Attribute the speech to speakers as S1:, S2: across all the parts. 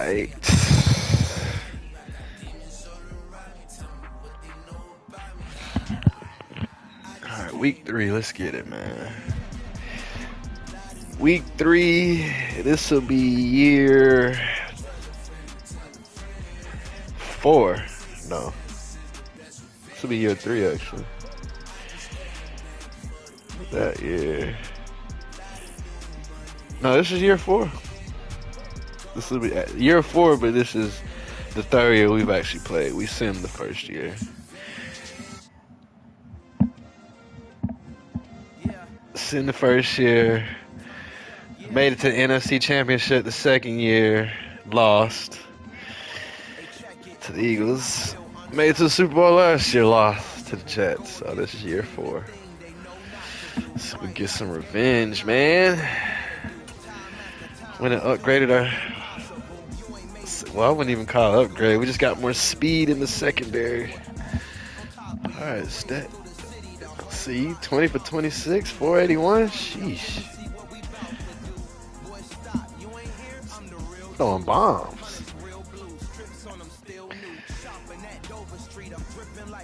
S1: Alright. Alright, week 3. Let's get it, man. Week 3. This will be year 4. No. This will be year 3, actually. That year. No, this is year 4. This will be year 4, but this is the 3rd year we've actually played. We simmed the 1st year. Simmed the 1st year. Made it to the NFC Championship the 2nd year. Lost to the Eagles. Made it to the Super Bowl last year. Lost to the Jets. So this is year 4. So we get some revenge, man. When it upgraded our... Well, I wouldn't even call it upgrade. We just got more speed in the secondary. Alright, stat. See, 20 for 26, 481. Sheesh. Throwing bombs.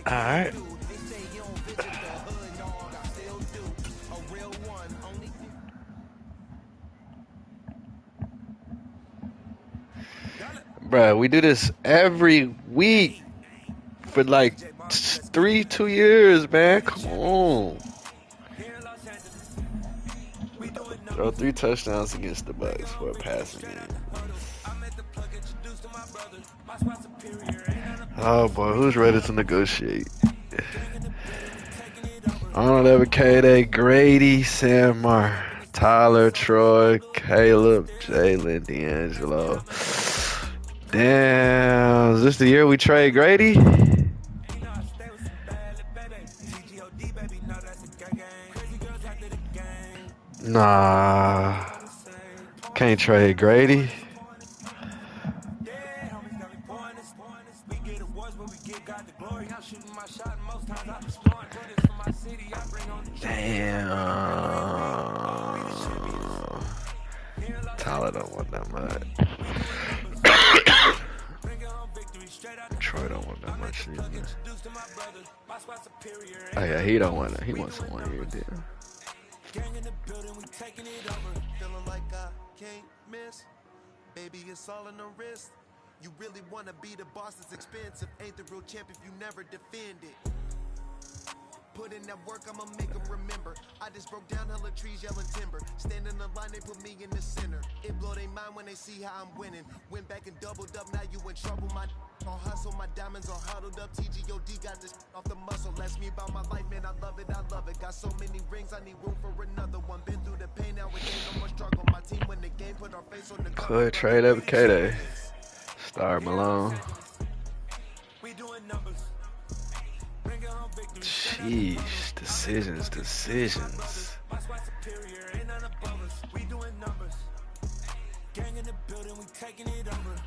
S1: Alright. Bruh, we do this every week for like 2 years, man. Come on. Throw 3 touchdowns against the Bucks for a passing game. Oh boy, who's ready to negotiate? Arnold, Ever, K-Day, Grady, Samar, Tyler, Troy, Caleb, Jalen, D'Angelo. Damn, is this the year we trade Grady? Nah, can't trade Grady. Damn. Tyler don't want that much. Troy don't want that much either. Oh yeah, he don't want that. He wants a 1-year deal. Gang in the building, we taking it over. Feeling like I can't miss. Baby, it's all in the wrist. You really wanna be the boss, it's expensive. Ain't the real champ if you never defend it. Put in that work, I'ma make them remember. I just broke down hella trees, yelling timber. Stand in the line, they put me in the center. It blow their mind when they see how I'm winning. Went back and doubled up, now you in trouble. My on hustle, my diamonds are huddled up. TGOD got this off the muscle. Ask me about my life, man, I love it, I love it. Got so many rings, I need room for another one. Been through the pain, now it ain't no more struggle. My team win the game, put our face on the cover. Trade up K-Day. Star Malone. We doing numbers. Sheesh, decisions. We doing numbers. Gang in the building, we taking it over.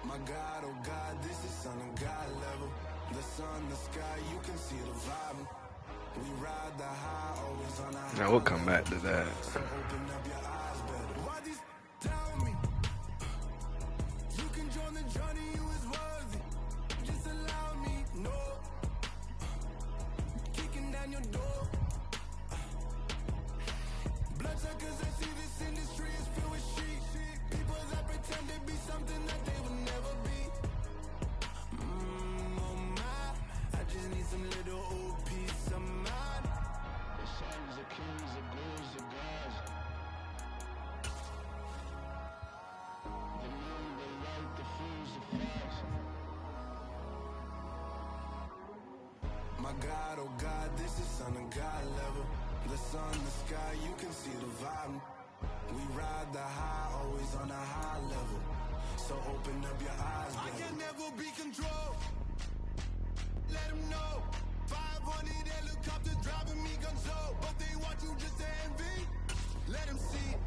S1: My God, oh God, this is son of God level. The sun, the sky, you can see the vibe. We ride the high, always on a high. Now we'll come back to that. So open up your eyes better. Why these tell me? You can join the journey, you is worthy. Just allow me, no. Kicking down your door. Bloodsuckers, I see this industry is filled with shit. People that pretend to be something that they will never be. Oh my, I just need some little old piece of My God, oh God, this is son of God level. The sun, the sky, you can see the vibe. We ride the high, always on a high level. So open up your eyes, baby. I can never be controlled. Let them know. 500 helicopters driving me gonzo. But they want you just to envy. Let them see.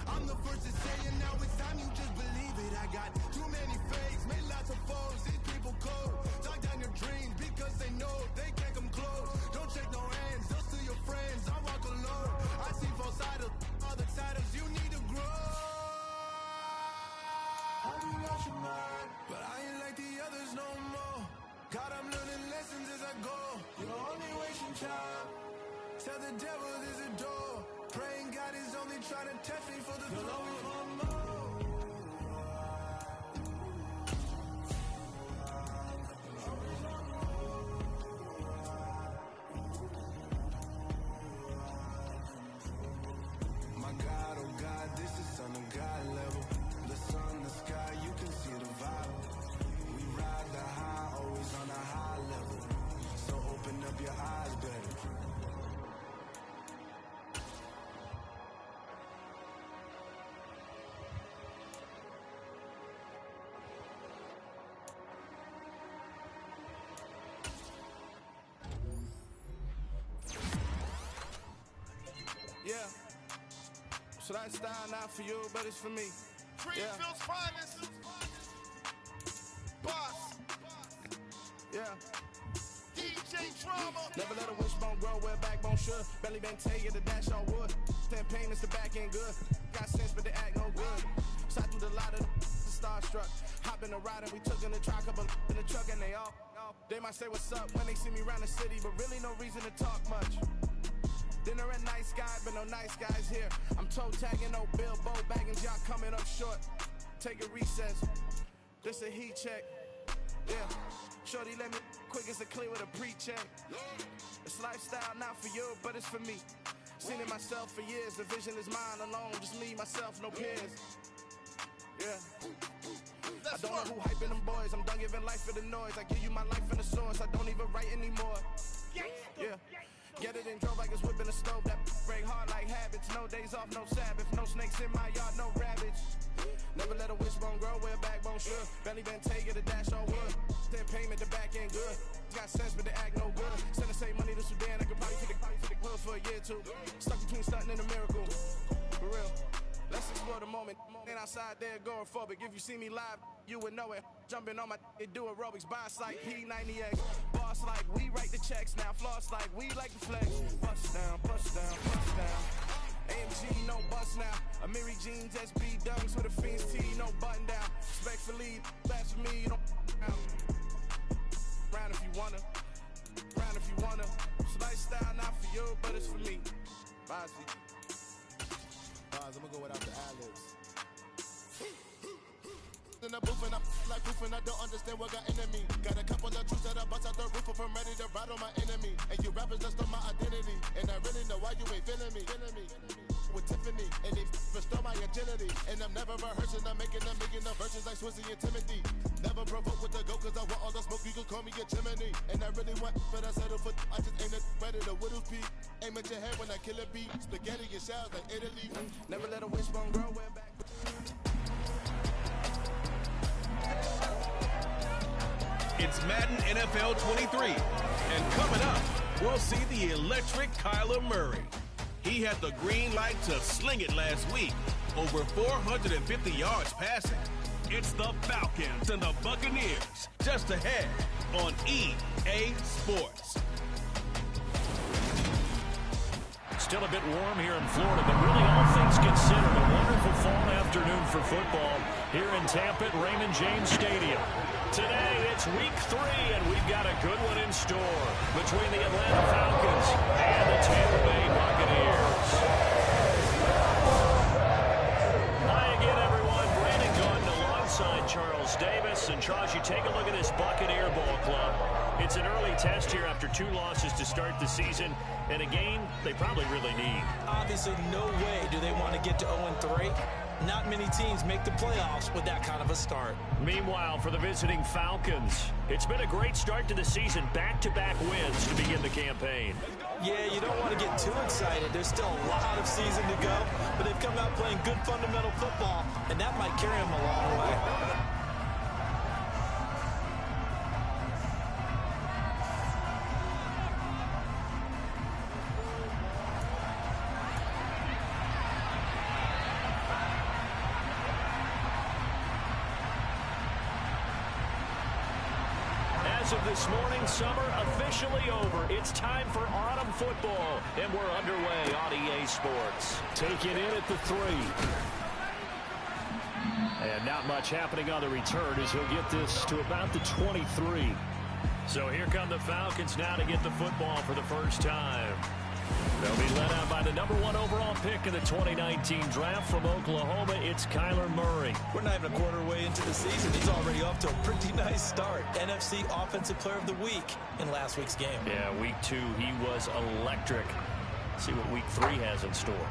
S1: I'm the first to say it, now it's time you just believe it. I got too many fakes, made lots of foes. These people cold. Talk down your dreams because they know they can't come close. Don't shake no hands, just to your friends. I walk alone. I see both sides, other titles. You need to grow. Have you lost your mind? But I ain't like the others no more. God, I'm learning lessons as I go. You're only wasting time. Tell the devil there's a door. Praying God is only trying to test me for the glory of more. My God, oh God, this is son of God level. The sun, the sky, you can see the vibe. We ride the high, always on a high level. So open up your eyes, baby. Yeah. So that style not for you, but it's for me.
S2: Greenfield's finest. Boss.
S1: Yeah.
S2: DJ Drama.
S1: Never let a wishbone grow where backbone should. Belly been taken the dash on wood. Stand pain is the back end good. Got sense, but they act no good. Shot through the lot of the starstruck. Hop in the ride and we took in the truck, couple in the truck, and they all. They might say what's up when they see me around the city, but really no reason to talk much. Dinner at nice guy, but no nice guys here. I'm toe tagging, no Bilbo baggins, y'all coming up short. Take a recess. This a heat check. Yeah. Shorty let me quick as a clear with a pre-check. It's lifestyle not for you, but it's for me. Seen it myself for years. The vision is mine alone. Just me, myself, no peers. Yeah. I don't know who hyping them boys. I'm done giving life for the noise. I give you my life in the source. I don't even write anymore. Yeah. Get it and drove like it's whipping a stove. That break hard like habits. No days off, no Sabbath. No snakes in my yard, no rabbits. Never let a wishbone grow where backbone should. Belly been taking the dash on wood. Then payment the back end good. Got sense but they act no good. Send the same money to Sudan. I could probably take the clothes for a year or two. Stuck between stunting and a miracle. For real. Let's explore the moment. Ain't outside there agoraphobic. If you see me live, you would know it. Jumping on my they do aerobics. Boss like P90X. Boss like we write the checks now. Floss like we like the flex. Bust down, bust down, bust down. AMG, no bust now. Amiri jeans, SB dunks with a Fiends T, no button down. Respectfully, that's for me, you don't down. Round if you wanna. Round if you wanna. It's lifestyle not for you, but it's for me. Bossy.
S2: I'm gonna go without the ad-libs. In the booth and I'm like proof and I don't understand what got into me. Got a couple of truths that I bust out the roof if I'm ready to ride on my enemy. And you rappers just on my identity. And I really know why you ain't feeling me. With Tiffany, and they restore my agility. And I'm never rehearsing, I'm making up versions like Swizzy and Timothy. Never provoke with the go, cause I want all the smoke, you can call me a chimney. And I really want, but I settle for, I just ain't ready to Whittles Peak. Aim at your head when I kill a beat. Spaghetti and shells like Italy.
S1: Never let a wishbone grow where back.
S3: It's Madden NFL 23, and coming up, we'll see the electric Kyler Murray. He had the green light to sling it last week, over 450 yards passing. It's the Falcons and the Buccaneers, just ahead on EA Sports.
S4: Still a bit warm here in Florida, but really all things considered, a wonderful fall afternoon for football here in Tampa at Raymond James Stadium. Today, it's week 3, and we've got a good one in store between the Atlanta Falcons and the Tampa Bay Buccaneers. Hi again, everyone. Brandon Gordon alongside Charles Davis. And Charles, you take a look at this Buccaneer ball club. It's an early test here after 2 losses to start the season, and a game they probably really need.
S5: Obviously, no way do they want to get to 0-3. not many teams make the playoffs with that kind of a start.
S4: Meanwhile, for the visiting Falcons, it's been a great start to the season. Back-to-back wins to begin the campaign.
S5: Yeah, you don't want to get too excited. There's still a lot of season to go, but they've come out playing good fundamental football, and that might carry them a long way.
S4: As of this morning, summer officially over. It's time for autumn football, and we're underway on EA Sports. Taking in at the 3. And not much happening on the return as he'll get this to about the 23. So here come the Falcons now to get the football for the first time. They'll be led out by the #1 overall pick in the 2019 draft from Oklahoma. It's Kyler Murray.
S5: We're not even a quarter way into the season. He's already off to a pretty nice start. NFC Offensive Player of the Week in last week's game.
S4: Yeah, week 2, he was electric. See what week 3 has in store.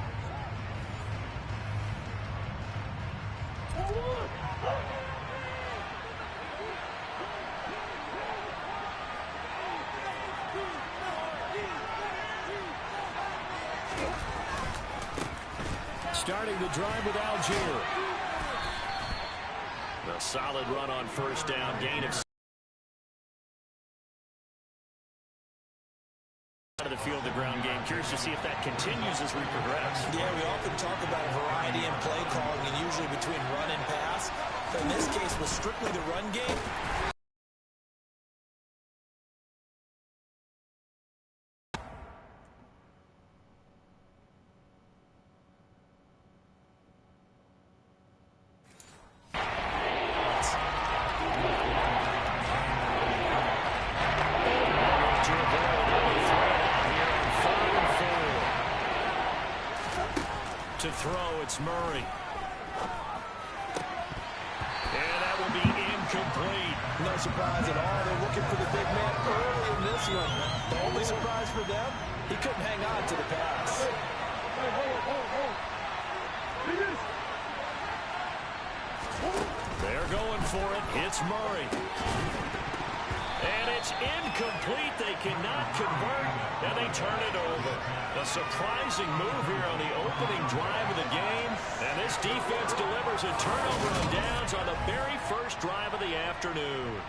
S4: Starting the drive with Algier. A solid run on first down. Gain of out of the field, the ground game. Curious to see if that continues as we progress.
S5: Yeah, we often talk about variety in play calling and usually between run and pass. But in this case, was strictly the run game.
S4: To throw, it's Murray. And that will be incomplete.
S5: No surprise at all. They're looking for the big man early in this one. The only surprise for them, he couldn't hang on to the pass.
S4: They're going for it. It's Murray. And it's incomplete. They cannot convert, and they turn it over. A surprising move here on the opening drive of the game. And this defense delivers a turnover on downs on the very first drive of the afternoon.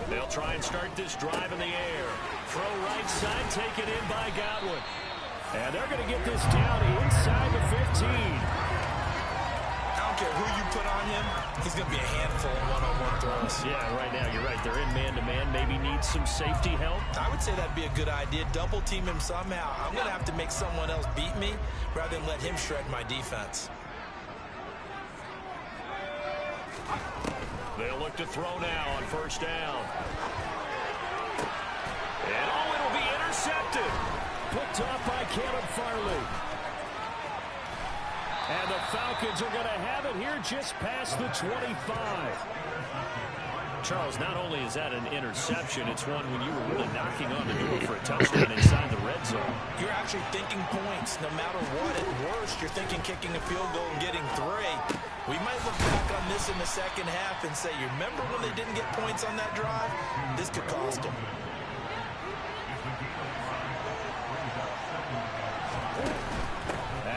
S4: They'll try and start this drive in the air. Throw right side, taken in by Godwin. And they're going to get this down inside the 15.
S5: I don't care who you put on him, he's going to be a handful in one-on-one throws.
S4: Yeah, right now, you're right. They're in man-to-man. Maybe need some safety help.
S5: I would say that'd be a good idea. Double team him somehow. I'm going to have to make someone else beat me rather than let him shred my defense.
S4: They'll look to throw now on first down. And it'll be intercepted. Picked off by Caleb Farley. And the Falcons are going to have it here just past the 25. Charles, not only is that an interception, it's one when you were really knocking on the door for a touchdown inside the red zone.
S5: You're actually thinking points. No matter what, at worst, you're thinking kicking a field goal and getting 3. We might look back on this in the second half and say, you remember when they didn't get points on that drive? This could cost them.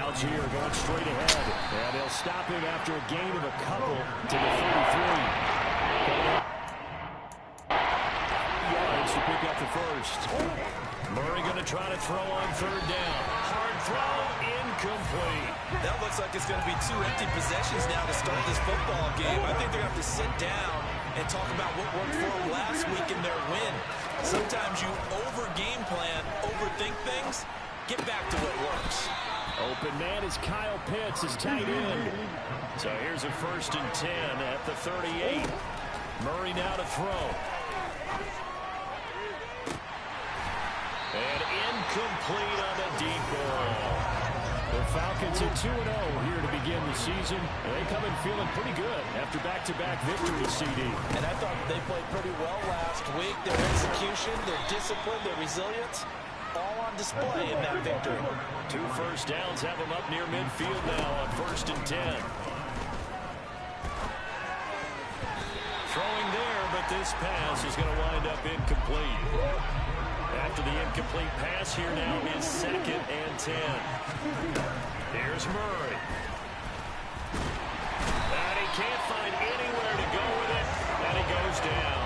S4: Algier going straight ahead. And they'll stop him after a gain of a couple to the 33. Yards to pick up the first. Murray going to try to throw on third down. Hard throw, incomplete.
S5: That looks like it's going to be 2 empty possessions now to start this football game. I think they're going to have to sit down and talk about what worked for them last week in their win. Sometimes you over-game plan, overthink things. Get back to what works.
S4: Open man is Kyle Pitts, his tight end. So here's a 1st and 10 at the 38. Murray now to throw. And incomplete on the deep ball. The Falcons at 2-0 here to begin the season. They come in feeling pretty good after back-to-back victories, CD.
S5: And I thought they played pretty well last week. Their execution, their discipline, their resilience, all on display in that victory.
S4: 2 first downs have them up near midfield now on 1st and 10. Throwing there, but this pass is going to wind up incomplete. After the incomplete pass, here now is 2nd and 10. Here's Murray. And he can't find anywhere to go with it, and he goes down.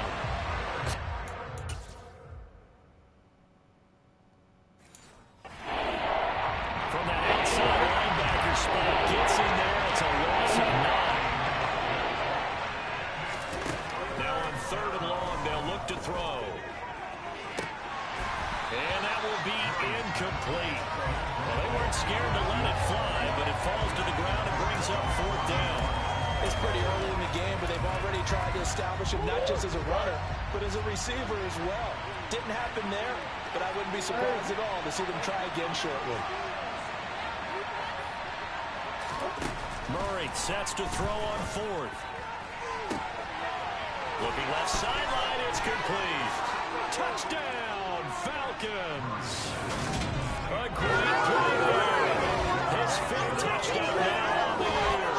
S4: From that outside linebacker spot, gets in there. It's a loss of 9. Now on 3rd and long, they'll look to throw. And that will be incomplete. Well, they weren't scared to let it fly, but it falls to the ground and brings up 4th down.
S5: It's pretty early in the game, but they've already tried to establish him not just as a runner, but as a receiver as well. Didn't happen there, but I wouldn't be surprised at all to see them try again shortly.
S4: Murray sets to throw on 4th. Looking left sideline, it's complete. Touchdown, Falcons. A great play there. His 5th touchdown now on the year.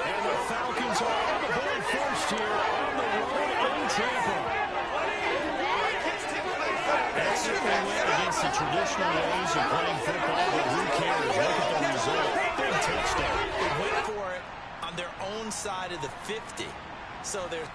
S4: And the Falcons are on the board first here on the road in Tampa. That certainly went against the traditional ways of playing football, but who cares? Look at the result. Big touchdown.
S5: They went for it on their own side of the 50. So they're...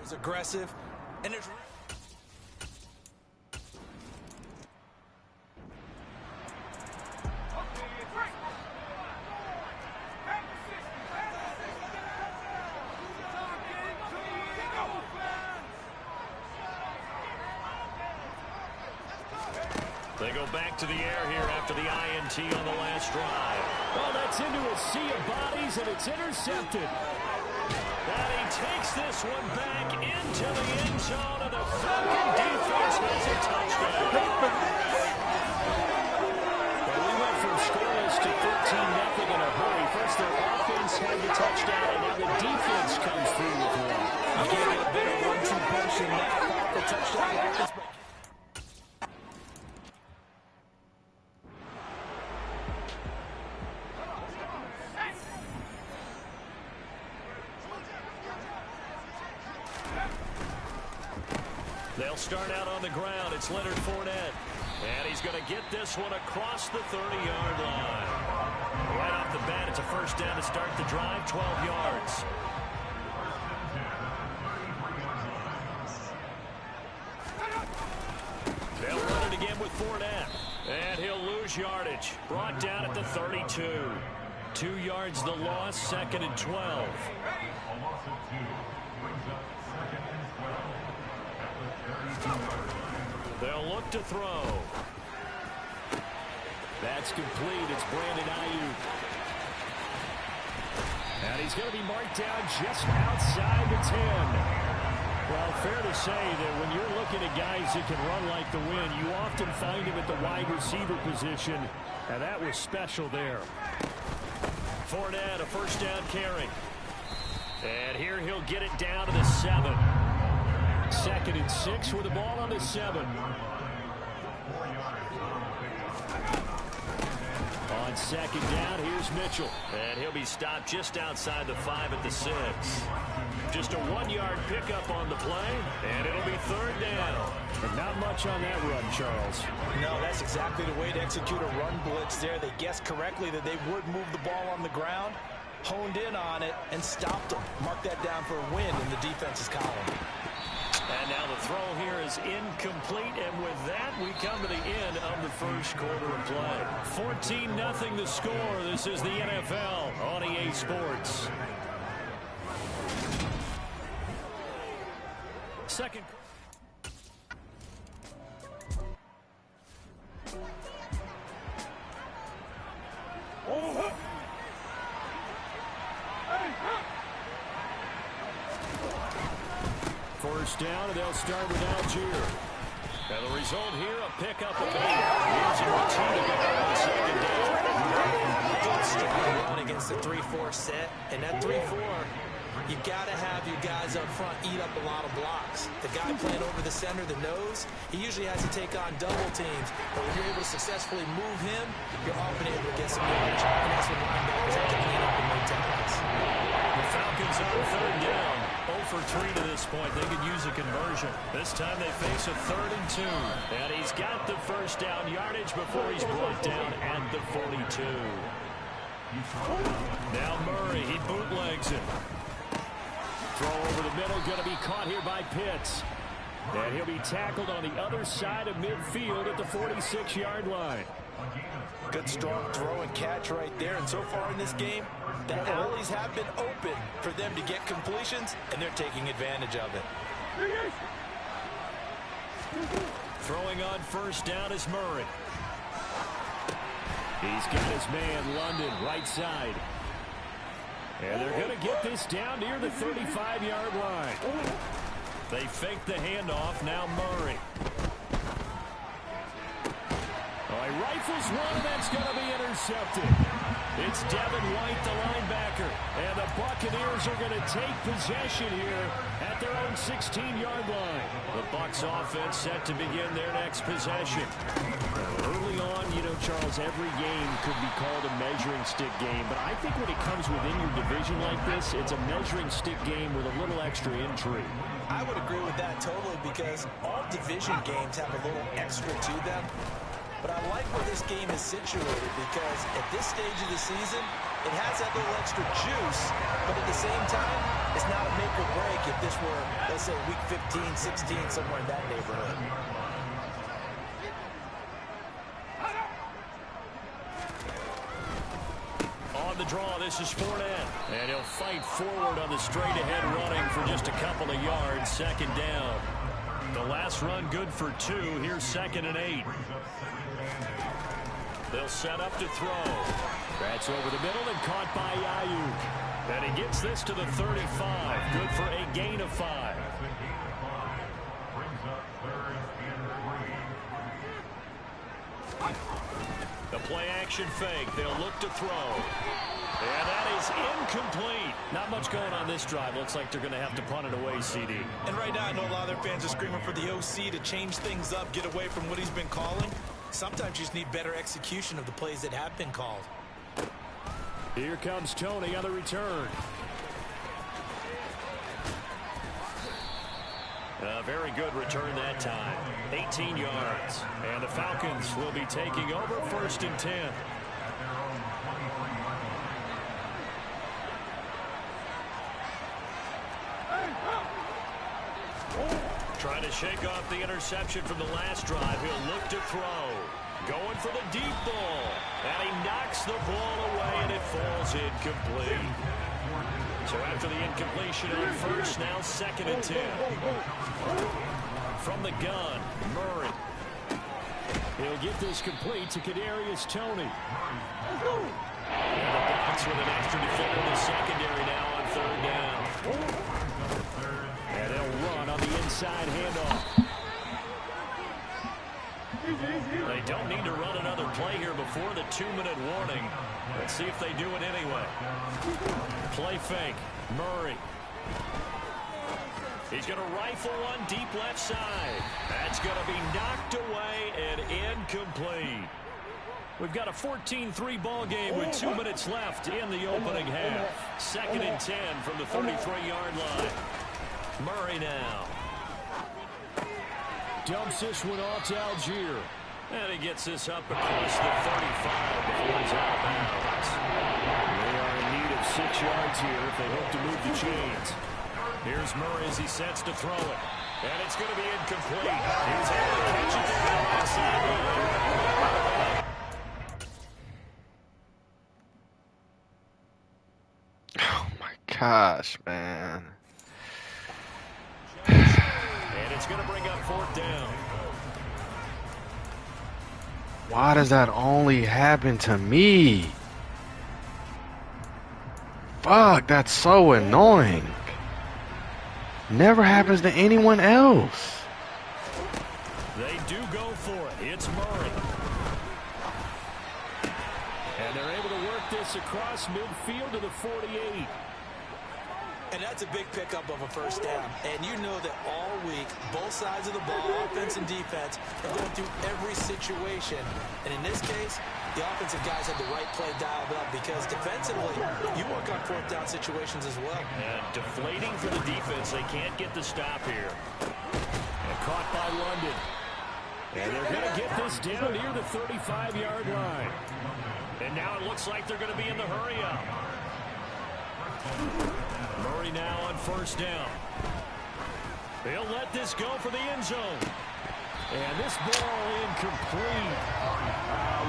S5: aggressive, and it's
S4: they go back to the air here after the INT on the last drive. Well, that's into a sea of bodies, and it's intercepted. And he takes this one back into the end zone, and the Falcon defense has a touchdown. Well, we went from scoreless to 13-0 in a hurry. First, their offense had the touchdown, and now the defense comes through with one.
S5: You can't get a better 1-2 punch than that. The touchdown offense.
S4: They'll start out on the ground. It's Leonard Fournette. And he's going to get this one across the 30-yard line. Right off the bat, it's a first down to start the drive, 12 yards. They'll run it again with Fournette. And he'll lose yardage. Brought down at the 32. 2 yards the loss, 2nd and 12. They'll look to throw. That's complete. It's Brandon Ayuk. And he's going to be marked down just outside the 10. Well, fair to say that when you're looking at guys that can run like the WYN, you often find him at the wide receiver position, and that was special there. Fournette, a first down carry. And here he'll get it down to the 7. 2nd and 6 with the ball on the 7. On 2nd down, here's Mitchell. And he'll be stopped just outside the 5 at the 6. Just a 1-yard pickup on the play, and it'll be 3rd down. And not much on that run, Charles.
S5: No, that's exactly the way to execute a run blitz there. They guessed correctly that they would move the ball on the ground, honed in on it, and stopped them. Mark that down for a win in the defense's column.
S4: And now the throw here is incomplete, and with that, we come to the end of the first quarter of play. 14-0 the score. This is the NFL on EA Sports. Second. first down, and they'll start with Algier. And the result here, a pickup of 8. Here's your 2 to go on second down.
S5: Good strong run against the 3-4 set, and that 3-4, you got to have your guys up front eat up a lot of blocks. The guy playing over the center, the nose, he usually has to take on double teams. But when you're able to successfully move him, you're often able to get some yardage, and that's when linebackers have to clean up and make tackles.
S4: The Falcons on third down. 0 for 3 to this point. They could use a conversion. This time they face a 3rd and 2. And he's got the first down yardage before he's brought down at the 42. Now Murray, he bootlegs it. Throw over the middle, going to be caught here by Pitts. And he'll be tackled on the other side of midfield at the 46-yard line.
S5: Good strong throw and catch right there. And so far in this game, the alleys have been open for them to get completions, and they're taking advantage of it.
S4: Throwing on first down is Murray. He's got his man, London, right side. And they're going to get this down near the 35-yard line. They fake the handoff. Now Murray. Oh, he rifles one. That's going to be intercepted. It's Devin White, the linebacker. And the Buccaneers are going to take possession here at their own 16-yard line. The Bucs offense set to begin their next possession. Early on, you know, Charles, every game could be called a measuring stick game. But I think when it comes within your division like this, it's a measuring stick game with a little extra intrigue.
S5: I would agree with that totally because all division games have a little extra to them. But I like where this game is situated because at this stage of the season, it has that little extra juice, but at the same time, it's not a make or break if this were, let's say, week 15, 16, somewhere in that neighborhood.
S4: On the draw, this is Fournette. And he'll fight forward on the straight-ahead running for just a couple of yards, second down. The last run good for 2. Here's 2nd and 8. They'll set up to throw. That's over the middle and caught by Ayuk. And he gets this to the 35. Good for a gain of 5. The play action fake. They'll look to throw. And that is incomplete. Not much going on this drive. Looks like they're going to have to punt it away, CD.
S5: And right now, I know a lot of their fans are screaming for the OC to change things up, get away from what he's been calling. Sometimes you just need better execution of the plays that have been called.
S4: Here comes Tony on the return. A very good return that time. 18 yards. And the Falcons will be taking over 1st and 10. Trying to shake off the interception from the last drive. He'll look to throw. Going for the deep ball. And he knocks the ball away, and it falls incomplete. So after the incompletion on first, now 2nd and 10. From the gun, Murray. He'll get this complete to Kadarius Toney. And the Bucs with an extra defender in the secondary now on 3rd down. And they'll run on the inside handoff. They don't need to run another play here before the 2-minute warning. Let's see if they do it anyway. Play fake. Murray. He's going to rifle one deep left side. That's going to be knocked away and incomplete. We've got a 14-3 ball game with 2 minutes left in the opening half. 2nd and 10 from the 33-yard line. Murray now. Dumps this one off to Algier. And he gets this up across the 35 before he's out of bounds. They are in need of 6 yards here if they hope to move the chains. Here's Murray as he sets to throw it. And it's going to be incomplete. He was able to catch it there on the sideline.
S6: Oh my gosh, man.
S4: And it's going to bring up 4th down.
S6: Why does that only happen to me? Fuck, that's so annoying. Never happens to anyone else.
S4: They do go for it. It's Murray. And they're able to work this across midfield to the 48.
S5: And that's a big pickup of a first down. And you know that all week, both sides of the ball, offense and defense, are going through every situation. And in this case, the offensive guys had the right play dialed up because defensively, you work on fourth down situations as well.
S4: And deflating for the defense. They can't get the stop here. And caught by London. And they're going to get this down near the 35-yard line. And now it looks like they're going to be in the hurry-up. Murray now on first down. They'll let this go for the end zone. And this ball incomplete.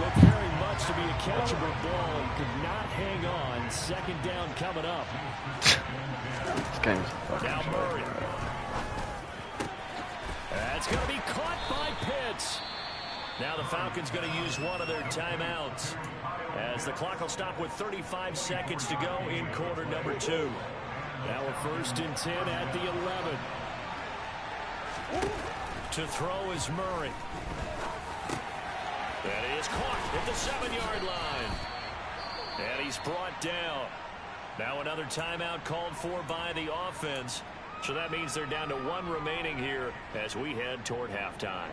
S4: Looked very much to be a catchable ball. He could not hang on. Second down coming up.
S6: This game's fucking
S4: Now Murray. That's going to be caught by Pitts. Now the Falcons going to use one of their timeouts as the clock will stop with 35 seconds to go in quarter number 2. Now a 1st and 10 at the 11. To throw is Murray. That is caught at the 7-yard line. And he's brought down. Now another timeout called for by the offense. So that means they're down to 1 remaining here as we head toward halftime.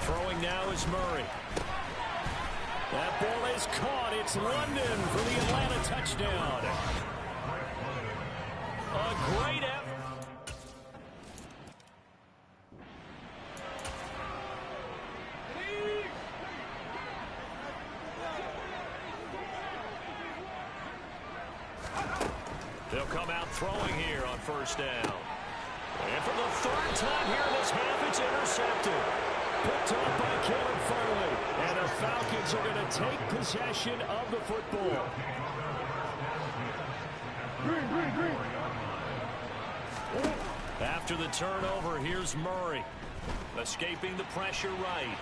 S4: Throwing now is Murray. That ball is caught. It's London for the Atlanta touchdown. A great effort. They'll come out throwing here on first down. And for the 3rd time here in this half, it's intercepted. Picked off by Caleb Farley. And the Falcons are going to take possession of the football. After the turnover, here's Murray. Escaping the pressure right.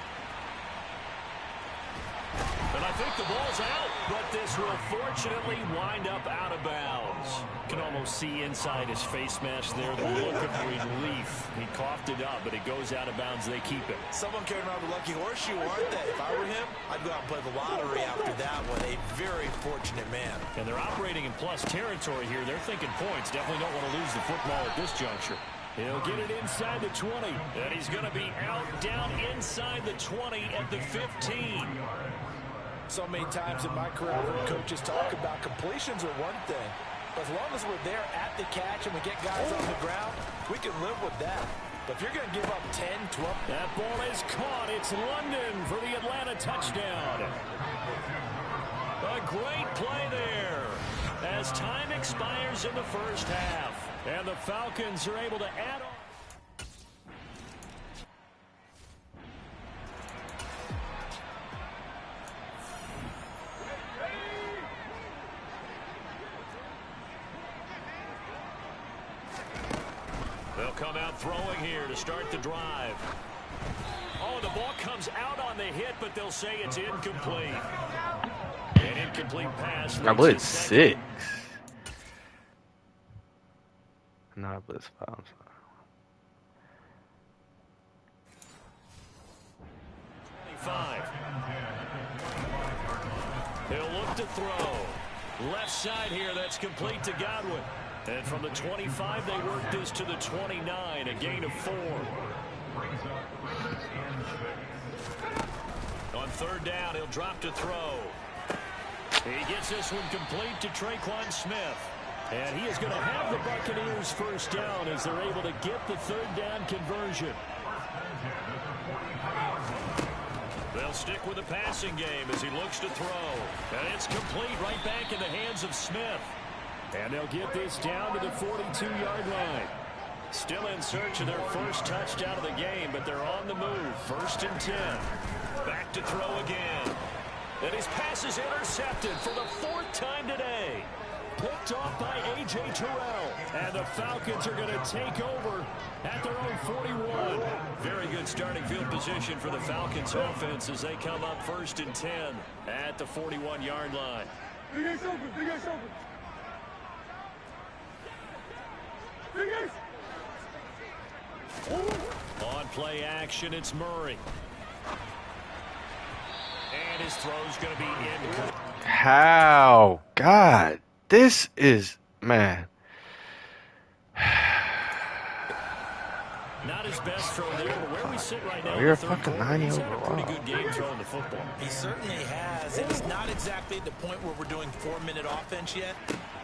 S4: And I think the ball's out, but this will fortunately wind up out of bounds. You can almost see inside his face mask there the look of relief. He coughed it up, but it goes out of bounds. They keep it.
S5: Someone carrying around the lucky horseshoe, aren't they? If I were him, I'd go out and play the lottery after that one. A very fortunate man.
S4: And they're operating in plus territory here. They're thinking points. Definitely don't want to lose the football at this juncture. He'll get it inside the 20. And he's going to be out down inside the 20 at the 15.
S5: So many times in my career, I've heard coaches talk about completions are one thing. But as long as we're there at the catch and we get guys on the ground, we can live with that. But if you're going to give up 10, 12...
S4: That ball is caught. It's London for the Atlanta touchdown. A great play there as time expires in the first half. And the Falcons are able to add on. They'll come out throwing here to start the drive. Oh, the ball comes out on the hit, but they'll say it's incomplete. An incomplete pass.
S6: I blitz 6. Not a blitz 5. I'm sorry.
S4: 25. He'll look to throw. Left side here, that's complete to Godwin. And from the 25, they work this to the 29, a gain of 4. On 3rd down, he'll drop to throw. He gets this one complete to Traquan Smith. And he is going to have the Buccaneers first down as they're able to get the 3rd down conversion. They'll stick with the passing game as he looks to throw. And it's complete right back in the hands of Smith. And they'll get this down to the 42-yard line. Still in search of their first touchdown of the game, but they're on the move. 1st and 10. Back to throw again. And his pass is intercepted for the 4th time today. Picked off by A.J. Terrell. And the Falcons are going to take over at their own 41. Very good starting field position for the Falcons offense as they come up 1st and 10 at the 41-yard line.
S7: Big Ace open, Big Ace open. Big Ace.
S4: On play action, it's Murray. And his throw's going to be incomplete.
S6: How? God, this is, man.
S4: Not his best throw there, but where we sit right now,
S6: You're a fucking 90
S4: he's had a
S6: overall.
S4: pretty good game throwing the football.
S5: He certainly has, and it's not exactly at the point where we're doing 4-minute offense yet,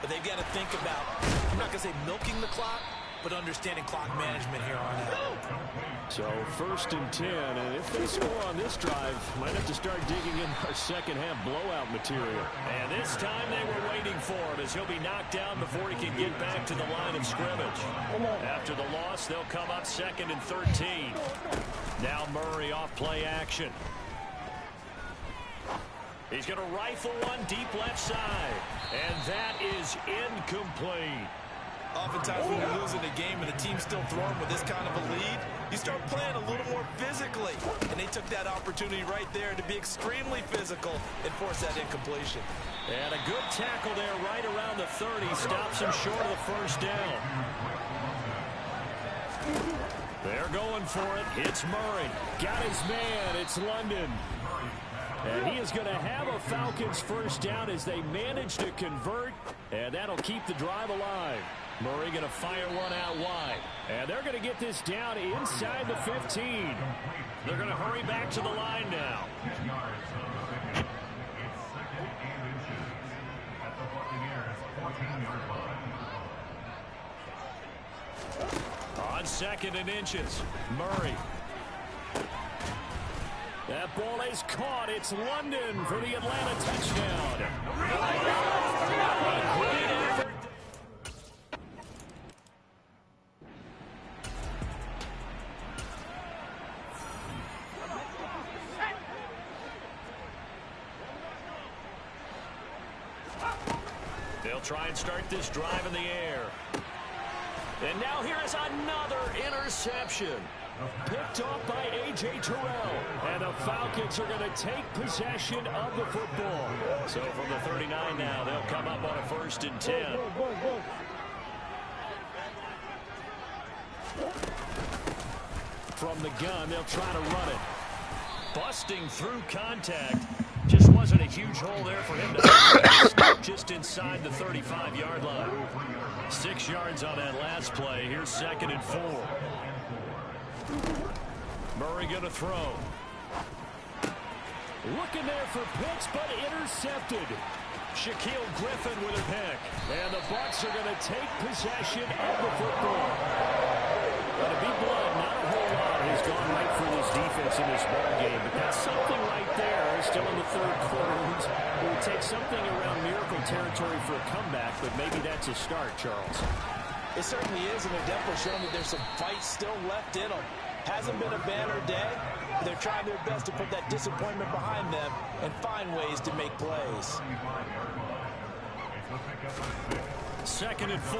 S5: but they've got to think about, I'm not going to say milking the clock, but understanding clock management here on out.
S4: So 1st and 10, and if they score on this drive, might have to start digging in our second half blowout material. And this time they were waiting for him as he'll be knocked down before he can get back to the line of scrimmage. After the loss, they'll come up 2nd and 13. Now Murray off play action. He's going to rifle one deep left side, and that is incomplete.
S5: Oftentimes when you're losing a game and the team's still throwing with this kind of a lead, you start playing a little more physically. And they took that opportunity right there to be extremely physical and force that incompletion.
S4: And a good tackle there right around the 30. Stops him short of the 1st down. They're going for it. It's Murray. Got his man. It's London. And he is going to have a Falcons 1st down as they manage to convert. And that'll keep the drive alive. Murray going to fire one out wide. And they're going to get this down inside the 15. They're going to hurry back to the line now. On 2nd and inches, Murray. That ball is caught. It's London for the Atlanta touchdown. A great effort. They'll try and start this drive in the air. And now here is another interception. Picked off by A.J. Terrell. And the Falcons are going to take possession of the football. So from the 39 now, they'll come up on a 1st and 10. From the gun, they'll try to run it. Busting through contact. Just wasn't a huge hole there for him to stop just inside the 35-yard line. 6 yards on that last play. Here's 2nd and 4. Murray going to throw. Looking there for Pitts, but intercepted. Shaquille Griffin with a pick. And the Bucs are going to take possession of the football. But to be blunt, not a whole lot has gone right for this defense in this ball game. But that's something right there. Still in the 3rd quarter. It would take something around miracle territory for a comeback, but maybe that's a start, Charles.
S5: It certainly is, and they're definitely showing that there's some fight still left in them. Hasn't been a banner day. They're trying their best to put that disappointment behind them and find ways to make plays.
S4: 2nd and 4.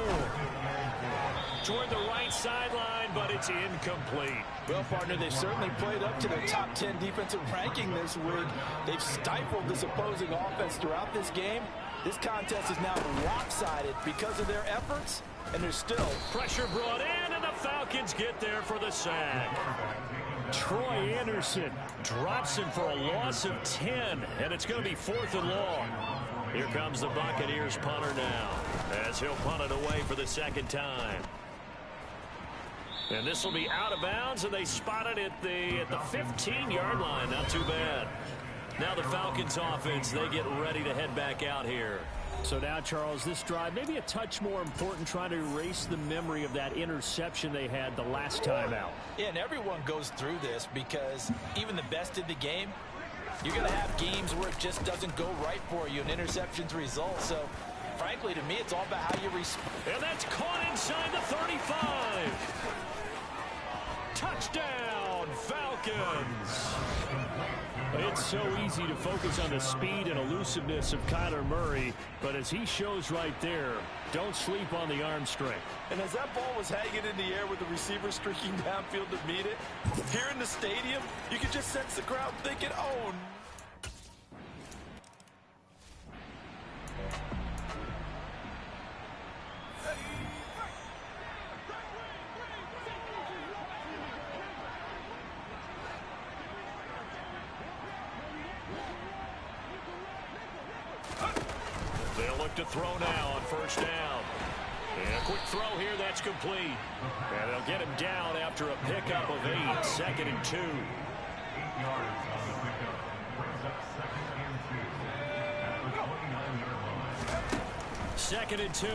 S4: Toward the right sideline, but it's incomplete.
S5: Well, partner, they've certainly played up to their top 10 defensive ranking this week. They've stifled this opposing offense throughout this game. This contest is now lopsided because of their efforts, and there's still
S4: pressure brought in, and the Falcons get there for the sack. Troy Anderson drops him for a loss of 10, and it's going to be 4th and long. Here comes the Buccaneers punter now, as he'll punt it away for the 2nd time. And this will be out of bounds, and they spot it at the 15-yard line. Not too bad. Now the Falcons offense, they get ready to head back out here. So now, Charles, this drive maybe a touch more important, trying to erase the memory of that interception they had the last time out.
S5: Yeah, and everyone goes through this because even the best in the game, you're going to have games where it just doesn't go right for you, and interceptions result. So, frankly, to me, it's all about how you respond.
S4: And that's caught inside the 35. Touchdown, Falcons! It's so easy to focus on the speed and elusiveness of Kyler Murray, but as he shows right there, don't sleep on the arm strength.
S5: And as that ball was hanging in the air with the receiver streaking downfield to meet it, here in the stadium, you could just sense the crowd thinking, oh,
S4: They'll look to throw now on first down. And a quick throw here, that's complete. And they'll get him down after a pickup of 8, 2nd and 2.
S7: 8 yards on the pickup. Brings up 2nd and 2 at the 29-yard line.
S4: 2nd and 2.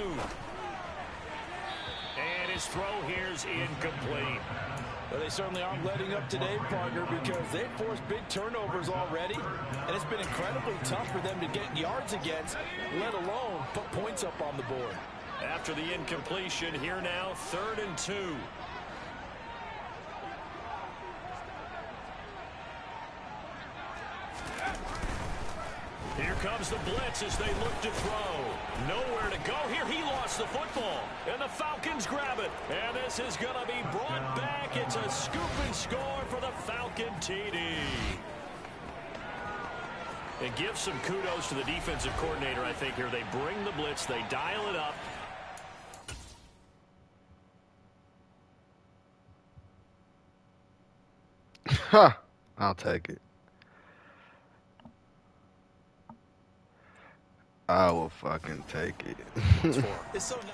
S4: And his throw here's incomplete.
S5: well, they certainly aren't letting up today, partner, because they've forced big turnovers already, and it's been incredibly tough for them to get yards against, let alone put points up on the board.
S4: After the incompletion, here now, 3rd and 2. Here comes the blitz as they look to throw. Nowhere to go. Here he lost the football. And the Falcons grab it. And this is going to be brought back. It's a scoop and score for the Falcon TD. It gives some kudos to the defensive coordinator, I think, here. They bring the blitz. They dial it up.
S6: Huh. I'll take it. I will fucking take it.
S5: It's so nice.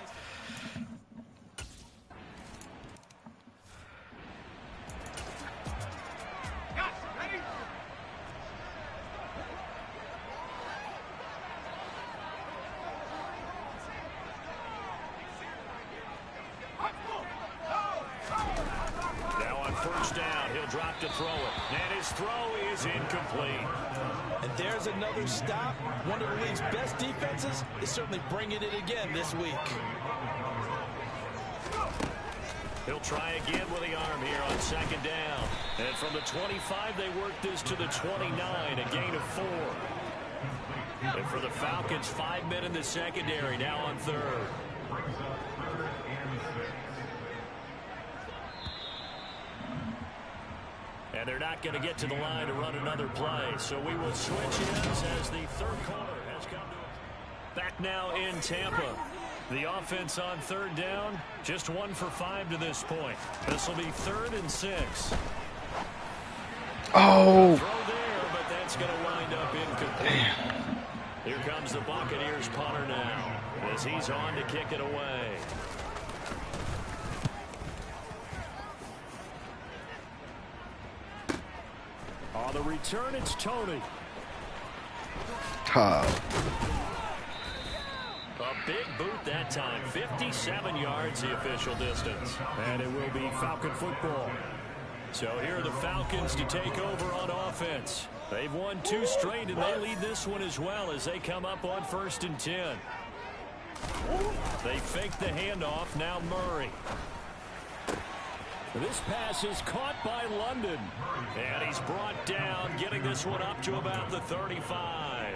S4: Now on first down, he'll drop to throw it. And his throw is incomplete.
S5: And there's another stop. One of the league's best defenses is certainly bringing it again this week.
S4: He'll try again with the arm here on 2nd down. And from the 25, they work this to the 29, a gain of 4. And for the Falcons, 5 men in the secondary, now on 3rd. And they're not going to get to the line to run another play. So we will switch ends as the 3rd quarter has come to a... Back now in Tampa. The offense on 3rd down, just 1 for 5 to this point. This will be 3rd and 6.
S6: Oh!
S4: Throw there, but that's going to wind up incomplete. Here comes the Buccaneers punter now as he's on to kick it away. On the return, it's Tony. A big boot that time. 57 yards the official distance. And it will be Falcon football. So here are the Falcons to take over on offense. They've won 2 straight, and they lead this one as well as they come up on 1st and 10. They fake the handoff. Now Murray. This pass is caught by London. And he's brought down, getting this one up to about the 35.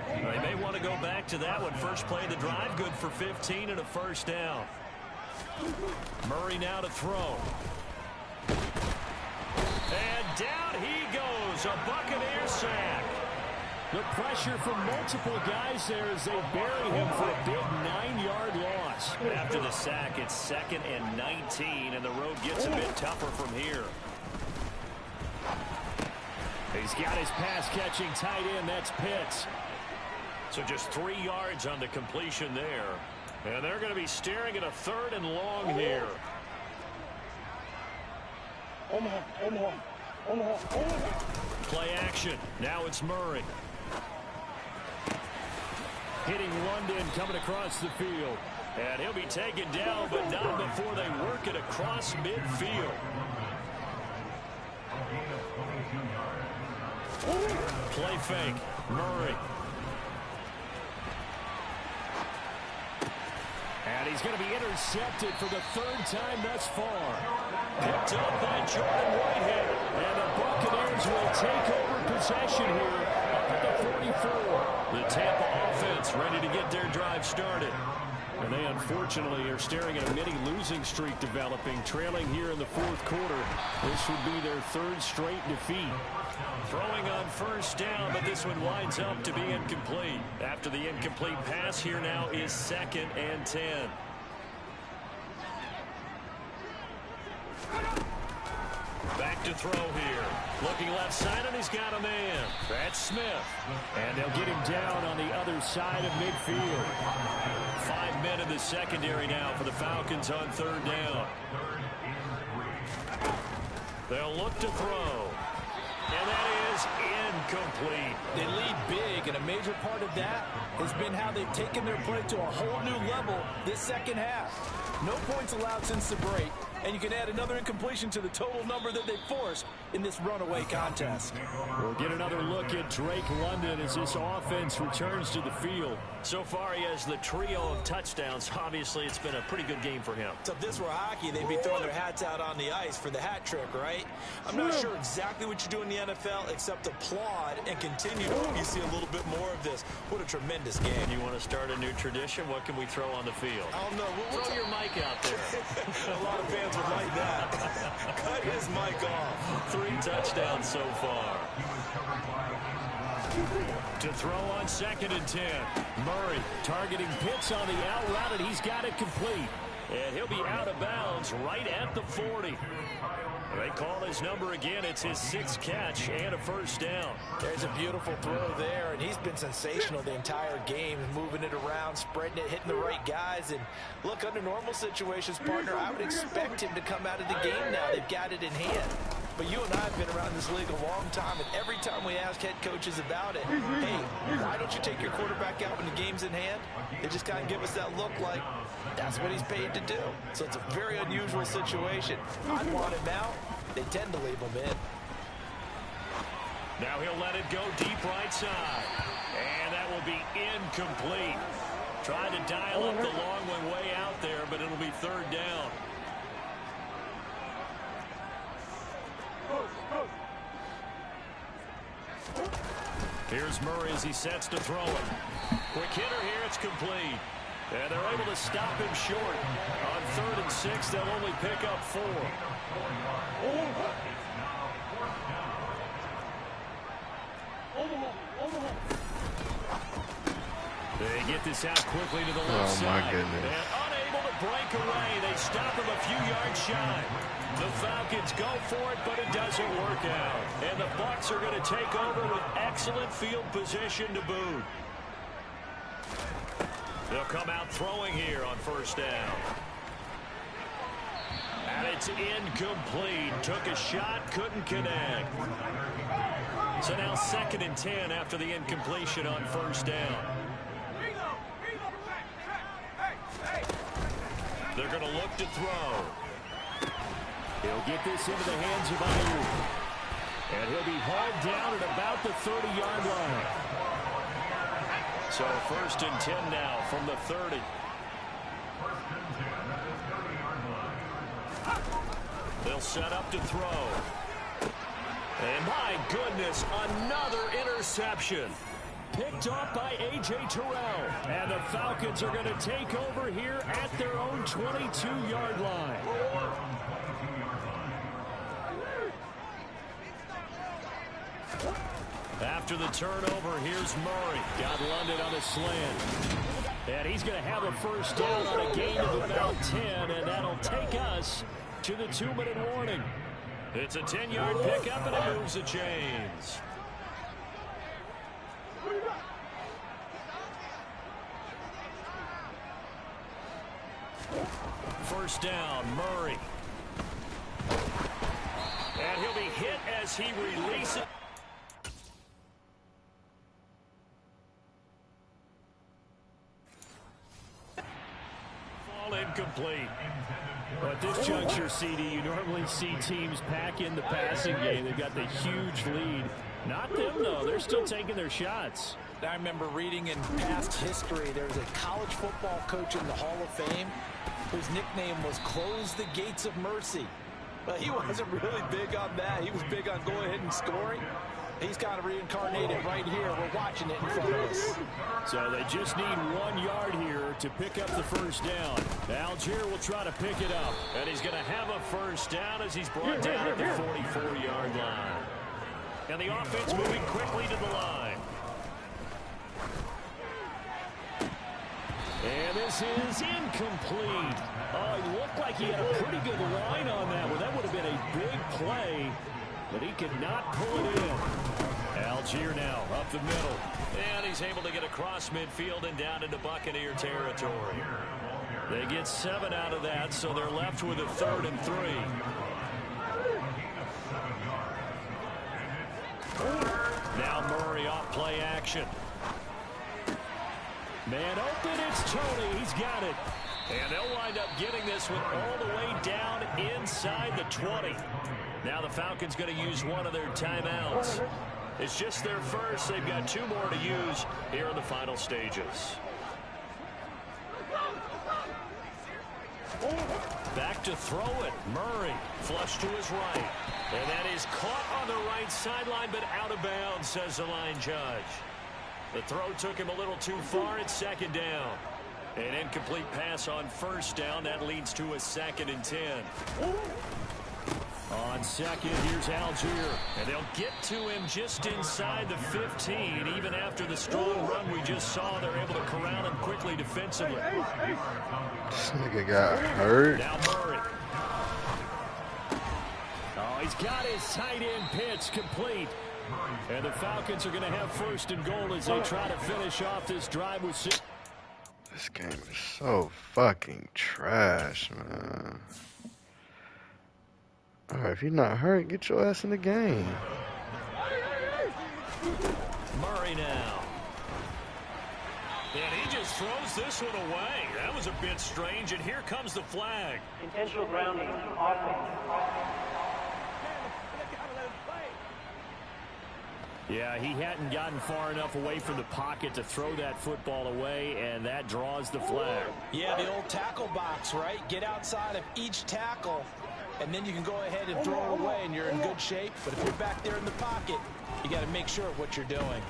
S4: They may want to go back to that one. First play of the drive, good for 15 and a first down. Murray now to throw. And down he goes, a Buccaneer sack. The pressure from multiple guys there as they bury him for a big 9-yard loss. After the sack, it's 2nd and 19, and the road gets a bit tougher from here. He's got his pass-catching tight end. That's Pitts. So just 3 yards on the completion there. And they're going to be staring at a 3rd and long here. Play action. Now it's Murray. Hitting London, coming across the field. And he'll be taken down, but not before they work it across midfield. Play fake. Murray. And And he's going to be intercepted for the third time thus far. Picked up by Jordan Whitehead. And the Buccaneers will take over possession here up at the 44. The Tampa offense ready to get their drive started. And they unfortunately are staring at a mini losing streak developing, trailing here in the fourth quarter. This would be their third straight defeat. Throwing on first down, but this one winds up to be incomplete. After the incomplete pass, here now is 2nd and 10. Back to throw here. Looking left side, and he's got a man. That's Smith. And they'll get him down on the other side of midfield. 5 men in the secondary now for the Falcons on third down. They'll look to throw. And that is incomplete.
S5: They lead big, and a major part of that has been how they've taken their play to a whole new level this second half. No points allowed since the break, and you can add another incompletion to the total number that they forced in this runaway contest.
S4: We'll get another look at Drake London as this offense returns to the field. So far, he has the trio of touchdowns. Obviously, it's been a pretty good game for him.
S5: So if this were hockey, they'd be throwing their hats out on the ice for the hat trick, right? I'm not sure exactly what you do in the NFL except applaud and continue to hope you see a little bit more of this. What a tremendous game.
S4: You want to start a new tradition? What can we throw on the field?
S5: I don't know.
S4: Throw your mic out there.
S5: A lot of fans would like that. Cut his mic off.
S4: 3 touchdowns so far. To throw on 2nd and 10. Murray targeting Pitts on the out route, and he's got it complete. And he'll be out of bounds right at the 40. They call his number again. It's his 6th catch and a first down.
S5: There's a beautiful throw there, and he's been sensational the entire game, moving it around, spreading it, hitting the right guys. And look, under normal situations, partner, I would expect him to come out of the game now. They've got it in hand. But you and I have been around this league a long time, and every time we ask head coaches about it, hey, why don't you take your quarterback out when the game's in hand? They just kind of give us that look like that's what he's paid to do. So it's a very unusual situation. I'd want him out. They tend to leave him in.
S4: Now he'll let it go deep right side. And that will be incomplete. Trying to dial up the long one way out there, but it'll be third down. Here's Murray as he sets to throw it. Quick hitter here, it's complete. And they're able to stop him short. On 3rd and 6, they'll only pick up 4. They get this out quickly to the left side.
S6: Oh, my goodness.
S4: And unable to break away. They stop him a few yards shy. The Falcons go for it, but it doesn't work out. And the Bucs are going to take over with excellent field position to boot. They'll come out throwing here on first down. And it's incomplete. Took a shot, couldn't connect. So now 2nd and 10 after the incompletion on first down. They're going to look to throw. He'll get this into the hands of Ayuk. And he'll be hauled down at about the 30-yard line. So 1st and 10 now from the 30. They'll set up to throw. And my goodness, another interception. Picked off by A.J. Terrell. And the Falcons are going to take over here at their own 22-yard line. After the turnover, here's Murray. Got London on a slant. And he's going to have a first down on a gain of about 10, and that'll take us to the 2-minute warning. It's a 10-yard pickup, and it moves the chains. First down, Murray. And he'll be hit as he releases. Ball incomplete. But at this juncture, CD, you normally see teams pack in the passing game. They've got the huge lead. Not them, though. They're still taking their shots.
S5: I remember reading in past history, there was a college football coach in the Hall of Fame whose nickname was Close the Gates of Mercy. But he wasn't really big on that. He was big on going ahead and scoring. He's kind of reincarnated right here. We're watching it in front of us.
S4: So they just need 1 yard here to pick up the first down. Algier will try to pick it up. And he's going to have a first down as he's brought down at the 44-yard line. And the offense moving quickly to the line. And this is incomplete. Oh, he looked like he had a pretty good line on that one. That would have been a big play, but he could not pull it in. Algier now up the middle. And he's able to get across midfield and down into Buccaneer territory. They get 7 out of that, so they're left with a 3rd and 3. Now Murray off play action. Man open, it's Tony. He's got it. And they'll wind up getting this one all the way down inside the 20. Now the Falcons going to use one of their timeouts. It's just their first. They've got 2 more to use here in the final stages. Back to throw it. Murray flush to his right. And that is caught on the right sideline, but out of bounds, says the line judge. The throw took him a little too far. It's 2nd down. An incomplete pass on 1st down. That leads to a 2nd and 10. On 2nd, here's Algier. And they'll get to him just inside the 15. Even after the strong run we just saw, they're able to corral him quickly defensively.
S6: This nigga got hurt.
S4: Now Murray. Oh, he's got his tight end pitch complete. And the Falcons are going to have 1st and goal as they try to finish off this drive with 6.
S6: This game is so fucking trash, man. Alright, if you're not hurt, get your ass in the game.
S4: Murray now. And he just throws this one away. That was a bit strange, and here comes the flag.
S8: Intentional grounding, offense.
S4: Yeah, he hadn't gotten far enough away from the pocket to throw that football away, and that draws the flag.
S5: Yeah, the old tackle box, right? Get outside of each tackle, and then you can go ahead and throw it away, and you're in good shape. But if you're back there in the pocket, you got to make sure of what you're doing.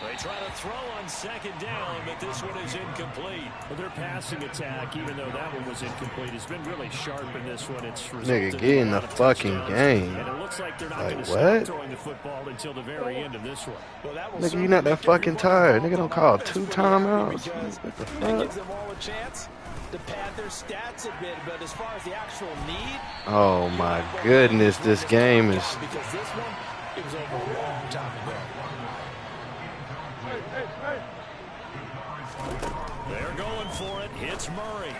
S4: They try to throw on 2nd down, but this one is incomplete. Well, their passing attack, even though that one was incomplete, has been really sharp in this one. It's
S6: Nigga, get in the fucking game.
S4: And it looks like they're not
S6: Like,
S4: going to
S6: what?
S4: stop throwing the football until the very end of this one.
S5: Well,
S6: Nigga, you not that fucking tired. Nigga, don't call 2 timeouts. What the
S5: That
S6: fuck?
S5: gives them all a chance to pad their stats a bit, but as far as the actual need,
S6: Oh my goodness, this game is.
S5: because this one, it was over a long time ago.
S4: They're going for it. Hits Murray.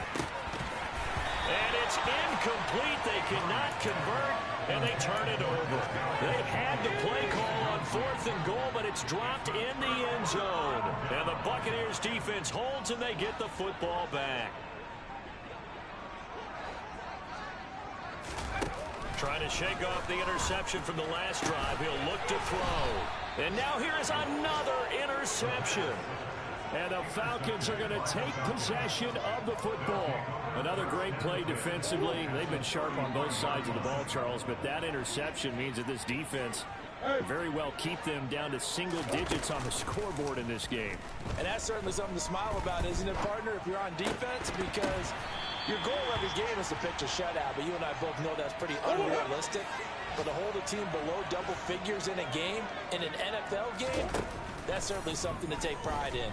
S4: And it's incomplete. They cannot convert, and they turn it over. They had the play call on 4th and goal, but it's dropped in the end zone. And the Buccaneers defense holds, and they get the football back. Trying to shake off the interception from the last drive. He'll look to throw. And now here is another interception. And the Falcons are going to take possession of the football. Another great play defensively. They've been sharp on both sides of the ball, Charles, but that interception means that this defense can very well keep them down to single digits on the scoreboard in this game.
S5: And that's certainly something to smile about, isn't it, partner, if you're on defense? Because your goal every game is to pitch a shutout, but you and I both know that's pretty unrealistic. But to hold a team below double figures in a game, in an NFL game, that's certainly something to take pride in.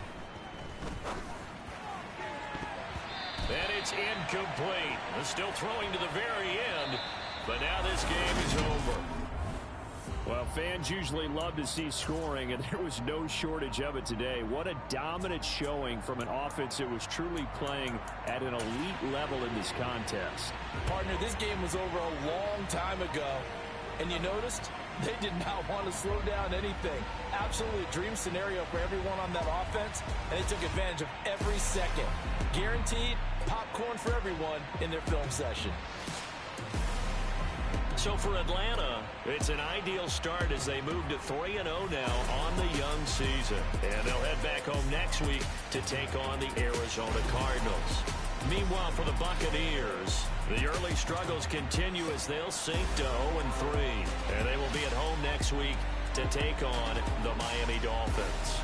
S4: And it's incomplete. They're still throwing to the very end, but now this game is over. Well, fans usually love to see scoring, and there was no shortage of it today. What a dominant showing from an offense that was truly playing at an elite level in this contest.
S5: Partner, this game was over a long time ago, and you noticed they did not want to slow down anything. Absolutely a dream scenario for everyone on that offense, and they took advantage of every second. Guaranteed popcorn for everyone in their film session.
S4: So for Atlanta, it's an ideal start as they move to 3-0 now on the young season. And they'll head back home next week to take on the Arizona Cardinals. Meanwhile, for the Buccaneers, the early struggles continue as they'll sink to 0-3. And they will be at home next week to take on the Miami Dolphins.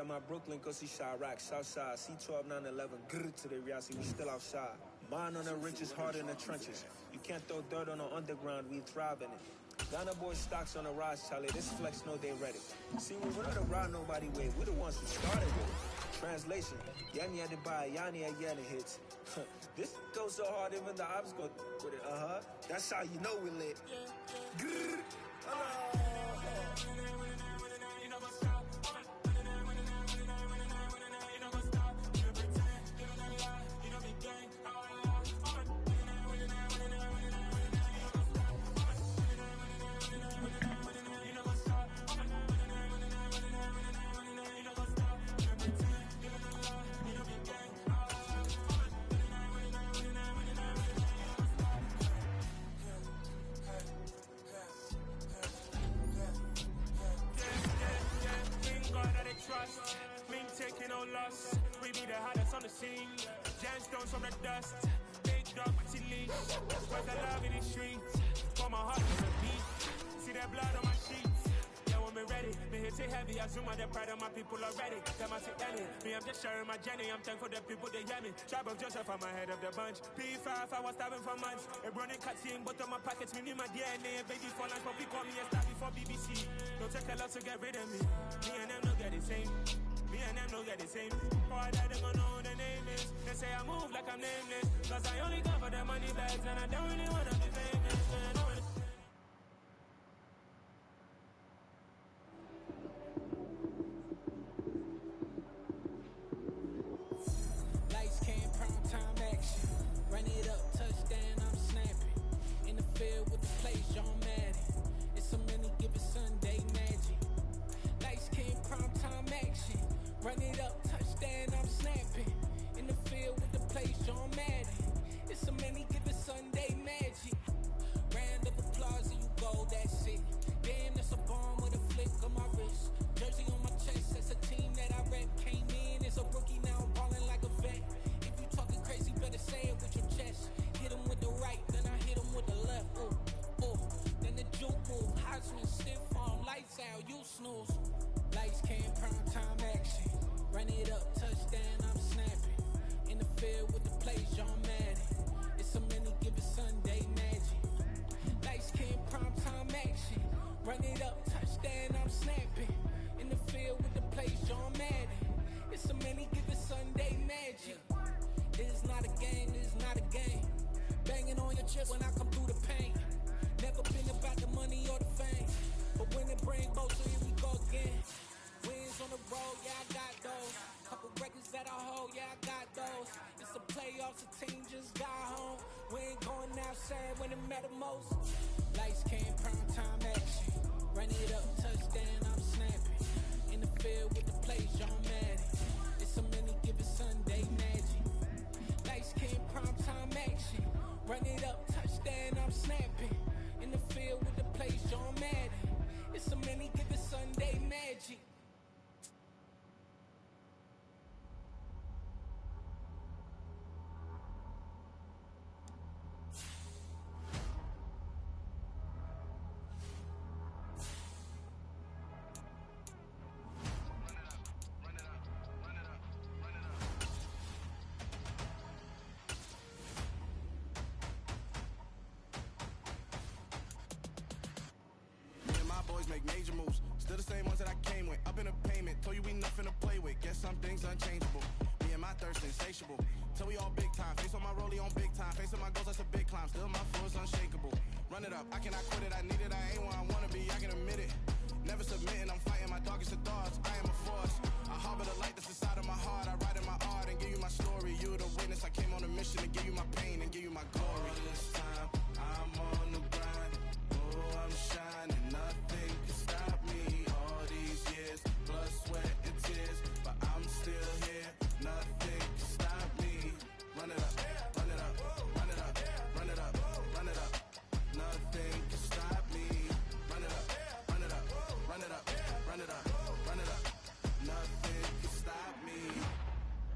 S9: my Brooklyn, cause he Chirac, Southside, C12, 911, grr to the Riasi, we still outside. Mine on the riches, hard in the trenches. You can't throw dirt on the underground, we thrive in it. Ghana boys stocks on the rise, Charlie, this flex know they ready. See, we don't the ride nobody with, we the ones who started with it. Translation, Yanni had to buy, Yanni had Yanni hits. This goes so hard, even the ops go with it, That's how you know we lit. Grr.
S10: Trust, me taking no loss. We be the hottest on the scene. Gemstones from the dust. Big dog, pretty leash. Spread the love in the streets. For my heart to repeat. See that blood on my sheets. Yeah, when me ready, me hit it heavy. I zoom on the pride of my people already. Them I say Ellie. Me, I'm just sharing my journey. I'm thankful the people they hear me. Tribe of Joseph, I'm ahead of the bunch. P5, I was starving for months. A running cutscene, but on my pockets, me need my DNA. Baby for lunch, but we call me a star before BBC. Don't take a lot to get rid of me. Me and them don't get the same. Me and them don't get the same. All that they gonna know who the name is. They say I move like I'm nameless. Cause I only come for the money bags and I don't really wanna be famous. Man,
S11: lights came, prime time action. Run it up, touchdown, I'm snapping. In the field with the play, John Madden. It's a many given Sunday magic. Lights came, prime time action. Run it up, touchdown, I'm snapping. In the field with the play, John Madden. It's a many given Sunday magic. Round of applause and you go, that's it. Damn, that's a bomb with a flick on my wrist. Jersey on my chest, that's a team that I rep. Came in as a rookie, now I'm balling like a vet. If you talking crazy, better say it with your chest. Hit him with the right, then I hit him with the left. Ooh, ooh. Then the juke move, Heisman, stiff arm, lights out, you snooze. Lights came, prime time action. Run it up, touchdown, I'm snapping. In the field with the plays, John Madden. It's a many given Sunday magic. Lights came, prime time action. Run it up, touchdown, I'm snapping. In the field with the plays, John Madden. It's a many given Sunday magic. This is not a game, this is not a game. Banging on your chest when I come through the pain. Never been about the money or the fame. But when it bring both, so here we go again. Wins on the road, yeah, I got those. Couple records that I hold, yeah, I got those. It's the playoffs, the team just got home. We ain't going outside when it matter most. Lights came, prime time action. Run it up, touchdown, I'm snapping. In the field with the plays, John Madden. It's a many given Sunday magic. Lights came, prime time action. Run it up, touchdown, I'm snapping. In the field with the plays, John Madden. It's a many given Sunday magic.
S2: Make major moves, still the same ones that I came with. Up in a payment, told you we nothing to play with. Guess some things unchangeable. Me and my thirst insatiable. Till we all big time. Face on my rollie on big time. Facing my goals, that's a big climb. Still my flow is unshakable. Run it up, I cannot quit it. I need it, I ain't where I wanna be. I can admit it. Never submitting, I'm fighting my darkest of thoughts. I am a force. I harbor the light that's inside of my heart. I write in my art and give you my story. You the witness. I came on a mission to give you my pain and give you my glory. All this time, I'm on the grind. Oh, I'm shining. Nothing can stop me. All these years, blood, sweat, and tears. But I'm still here. Nothing can stop me. Run it up, run it up, run it up, run it up, run it up. Nothing can stop me. Run it up, run it up, run it up, run it up, run it up. Nothing can stop me.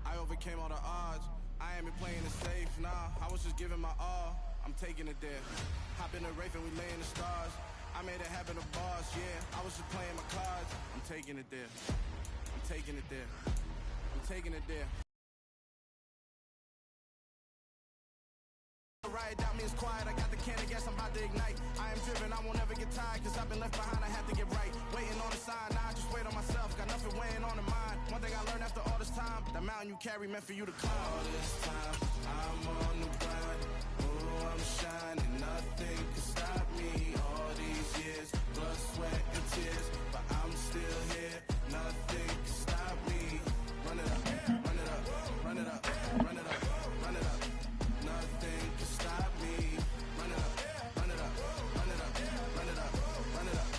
S2: I overcame all the odds. I ain't been playing it safe, nah. I was just giving my all. I'm taking it there. Hop in the Wraith and we lay in the stars. I made it happen to boss, yeah. I was just playing my cards. I'm taking it there.
S12: I'm taking it there. I'm taking it there. Riot down means quiet. I got the can of gas, I'm about to ignite. I am driven, I won't ever get tired, cause I've been left behind, I have to get right. Waiting on the sign, now I just wait on myself. Got nothing weighing on the mind. One thing I learned after all this time, the mountain you carry meant for you to climb. All this time, I'm on the grind. Oh, I'm shining, nothing can stop me. All these years, blood, sweat, and tears, but I'm still here. Nothing can stop me. Run it up, run it up, run it up, run it up, run it up. Nothing can stop me. Run it up, run it up, run it up, run it up, run it up.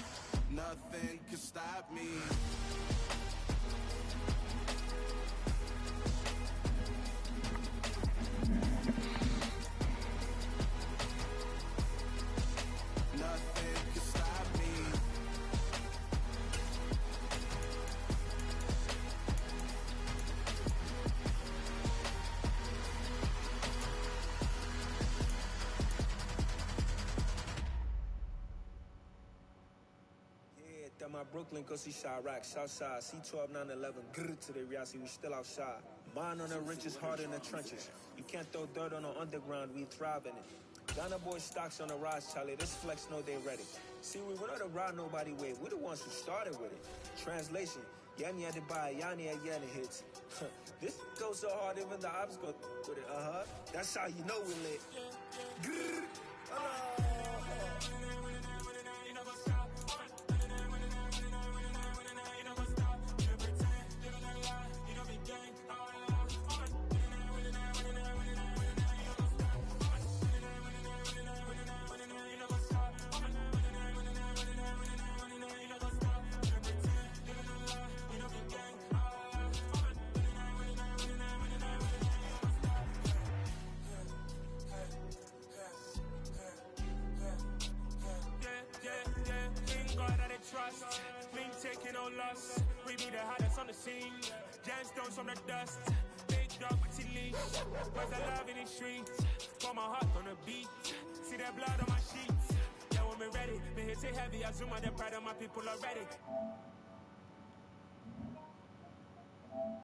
S12: Nothing can stop me. Nothing can stop me.
S9: Yeah, my Brooklyn, go see Chirac, Southside, C12, 911, grr to the Riasi, we still outside. Mine on the riches, heart in the trenches. You can't throw dirt on the underground, we thrive in it. Ghana boy stocks on the rise, Charlie, this flex know they ready. See, we don't to ride nobody way, we're the ones who started with it. Translation, Yanni had to buy, Yanni at Yanni hits. This goes so hard, even the ops go with it, That's how you know we lit. Grr,
S10: trust, been taking no loss. We be the hardest on the scene. Gemstones from the dust. Big dog, pretty leash. Cause I love in the streets. Got my heart on the beat. See that blood on my sheets. Yeah, when we ready, me hit it heavy. I zoom on the pride of my people already.